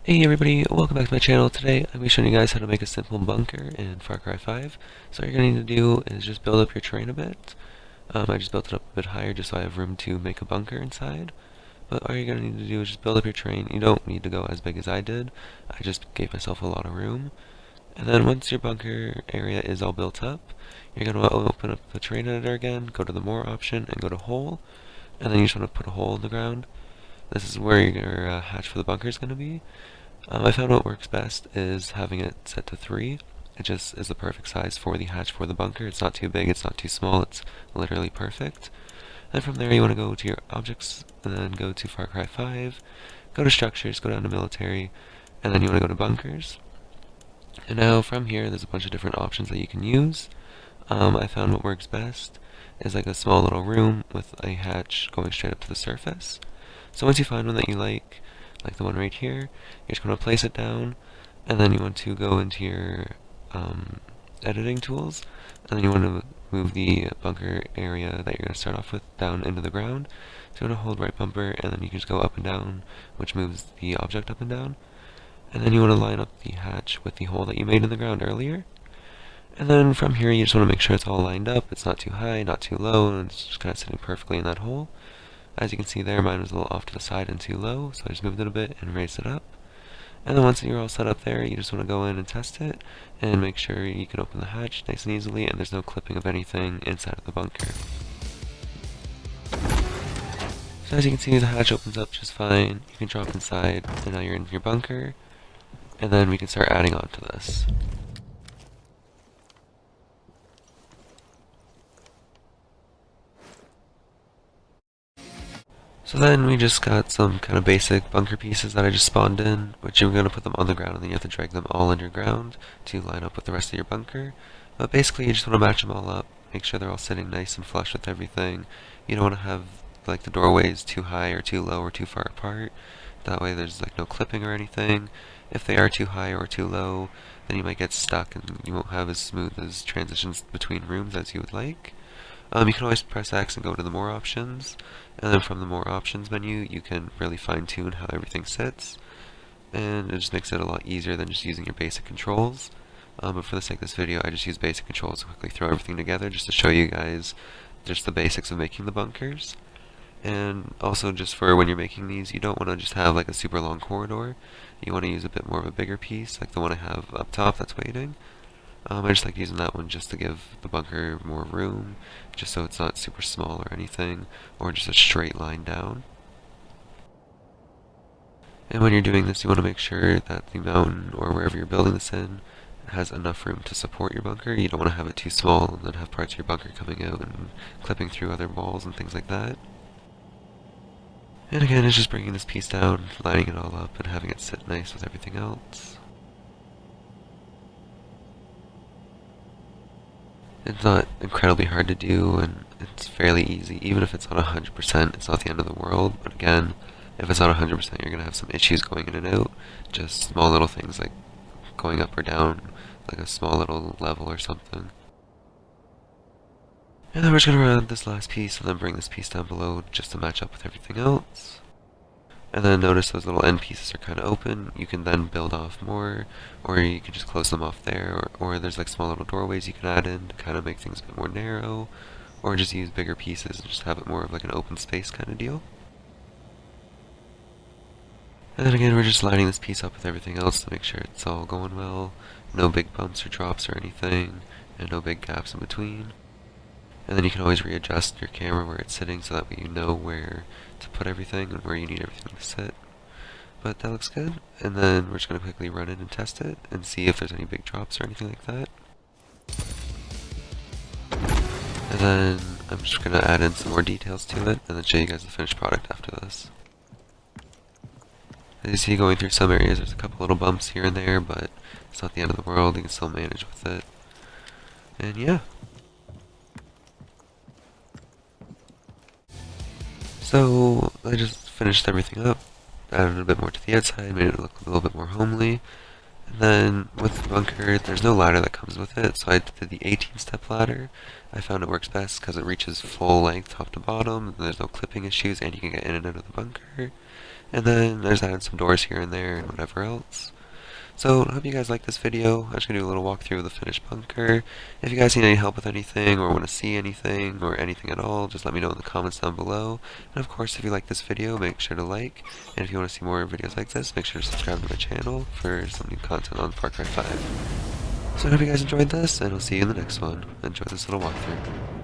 Hey everybody, welcome back to my channel. Today I'm going to be showing you guys how to make a simple bunker in Far Cry 5. So what you're going to need to do is just build up your terrain a bit. I just built it up a bit higher just so I have room to make a bunker inside. But all you're going to need to do is just build up your terrain. You don't need to go as big as I did. I just gave myself a lot of room. And then once your bunker area is all built up, you're going to open up the terrain editor again, go to the more option, and go to hole. And then you just want to put a hole in the ground. This is where your hatch for the bunker is going to be. I found what works best is having it set to 3. It just is the perfect size for the hatch for the bunker. It's not too big, it's not too small, it's literally perfect. And from there you want to go to your objects, and then go to Far Cry 5, go to structures, go down to military, and then you want to go to bunkers. And now from here there's a bunch of different options that you can use. I found what works best is like a small little room with a hatch going straight up to the surface. So once you find one that you like the one right here, you're just going to place it down, and then you want to go into your editing tools, and then you want to move the bunker area that you're going to start off with down into the ground. So you want to hold right bumper, and then you can just go up and down, which moves the object up and down. And then you want to line up the hatch with the hole that you made in the ground earlier. And then from here, you just want to make sure it's all lined up. It's not too high, not too low, and it's just kind of sitting perfectly in that hole. As you can see there, mine was a little off to the side and too low, so I just moved it a bit and raised it up. And then once you're all set up there, you just want to go in and test it, and make sure you can open the hatch nice and easily, and there's no clipping of anything inside of the bunker. So as you can see, the hatch opens up just fine. You can drop inside, and now you're in your bunker, and then we can start adding on to this. So then we just got some kind of basic bunker pieces that I just spawned in, which you're going to put them on the ground, and then you have to drag them all underground to line up with the rest of your bunker. But basically you just want to match them all up, make sure they're all sitting nice and flush with everything. You don't want to have like the doorways too high or too low or too far apart. That way there's like no clipping or anything. If they are too high or too low, then you might get stuck and you won't have as smooth as transitions between rooms as you would like. You can always press X and go to the more options, and then from the more options menu you can really fine tune how everything sits, and it just makes it a lot easier than just using your basic controls. But for the sake of this video I just use basic controls to quickly throw everything together just to show you guys just the basics of making the bunkers. And also just for when you're making these, you don't want to just have like a super long corridor. You want to use a bit more of a bigger piece, like the one I have up top that's waiting. I just like using that one just to give the bunker more room, just so it's not super small or anything, or just a straight line down. And when you're doing this, you want to make sure that the mountain, or wherever you're building this in, has enough room to support your bunker. You don't want to have it too small and then have parts of your bunker coming out and clipping through other walls and things like that. And again, it's just bringing this piece down, lining it all up, and having it sit nice with everything else. It's not incredibly hard to do, and it's fairly easy. Even if it's not 100%, it's not the end of the world. But again, if it's not 100%, you're going to have some issues going in and out. Just small little things like going up or down, like a small little level or something. And then we're just going to round this last piece, and then bring this piece down below just to match up with everything else. And then notice those little end pieces are kind of open. You can then build off more, or you can just close them off there, or there's like small little doorways you can add in to kind of make things a bit more narrow, or just use bigger pieces and just have it more of like an open space kind of deal. And then again, we're just lining this piece up with everything else to make sure it's all going well, no big bumps or drops or anything, and no big gaps in between. And then you can always readjust your camera where it's sitting so that way you know where to put everything and where you need everything to sit. But that looks good, and then we're just going to quickly run it and test it and see if there's any big drops or anything like that. And then I'm just going to add in some more details to it and then show you guys the finished product after this. As you see, going through some areas there's a couple little bumps here and there, but it's not the end of the world, you can still manage with it. And yeah. So I just finished everything up, added a bit more to the outside, made it look a little bit more homely. And then with the bunker, there's no ladder that comes with it, so I did the 18-step ladder. I found it works best because it reaches full length top to bottom, and there's no clipping issues, and you can get in and out of the bunker. and then I just added some doors here and there and whatever else. So, I hope you guys like this video. I'm just going to do a little walkthrough of the finished bunker. If you guys need any help with anything, or want to see anything, or anything at all, just let me know in the comments down below. And of course, if you like this video, make sure to like. And if you want to see more videos like this, make sure to subscribe to my channel for some new content on Far Cry 5. So I hope you guys enjoyed this, and I'll see you in the next one. Enjoy this little walkthrough.